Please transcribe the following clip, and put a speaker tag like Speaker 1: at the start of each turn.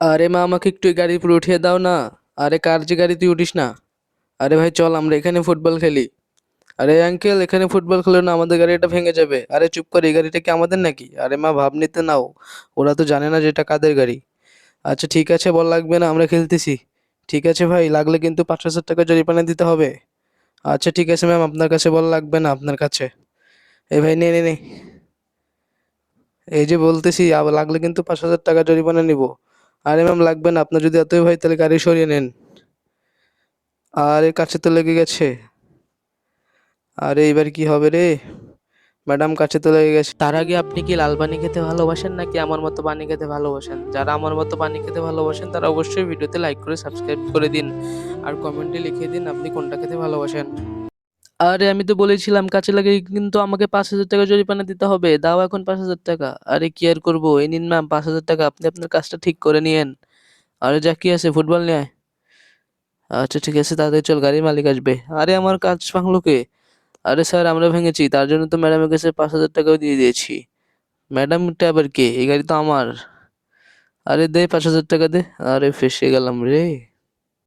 Speaker 1: আরে মা, আমাকে একটু এই গাড়ির উপরে উঠিয়ে দাও না। আরে কার যে গাড়ি, তুই উঠিস না। আরে ভাই চল, আমরা এখানে ফুটবল খেলি। আরে আঙ্কেল, এখানে ফুটবল খেলো না, আমাদের গাড়িটা ভেঙে যাবে। আরে চুপ করে, এই গাড়িটা কি আমাদের নাকি? আরে মা, ভাব নিতে নাও। ওরা তো জানে না যে এটা কাদের গাড়ি। আচ্ছা ঠিক আছে, বল লাগবে না, আমরা খেলতেছি। ঠিক আছে ভাই, লাগলে কিন্তু 5,000 টাকা জরিমানা দিতে হবে। আচ্ছা ঠিক আছে ম্যাম, আপনার কাছে বল লাগবে না, আপনার কাছে। এই ভাই নে নে নে, এই যে বলতেছি, আবার লাগলে কিন্তু 5,000 টাকা জরিমানা নিব। আরে ম্যাম লাগবে না, আপনার যদি এতই ভয় তাহলে গাড়ি সরিয়ে নেন। আরে কাছে তো লেগে গেছে। আরে এবার কি হবে রে? ম্যাডাম, কাছে তো লেগে গেছে। তার আগে আপনি কি লাল পানি খেতে ভালোবাসেন নাকি আমার মতো পানি খেতে ভালোবাসেন? যারা আমার মতো পানি খেতে ভালোবাসেন তারা অবশ্যই ভিডিওতে লাইক করে সাবস্ক্রাইব করে দিন। আর কমেন্টে লিখে দিন আপনি কোনটা খেতে ভালোবাসেন। আরে আমি তো বলেছিলাম কাছে লাগে কিন্তু আমাকে 5,000 টাকা জরিমানা দিতে হবে। দাও এখন 5,000 টাকা। আরে কি আর করবো, এই নিন ম্যাম 5,000 টাকা, আপনি আপনার কাজটা ঠিক করে নিয়েন। আরে যা, কি আছে, ফুটবল নিয়ে আয়। আচ্ছা ঠিক আছে, তাড়াতাড়ি চল, গাড়ির মালিক আসবে। আরে আমার কাজ ভাঙলো কে? আরে স্যার, আমরা ভেঙেছি, তার জন্য তো ম্যাডামের কাছে 5,000 টাকাও দিয়ে দিয়েছি। ম্যাডামটা আবার কে? এই গাড়ি তো আমার। আরে দে 5,000 টাকা দে। আরে ফেঁসে গেলাম রে।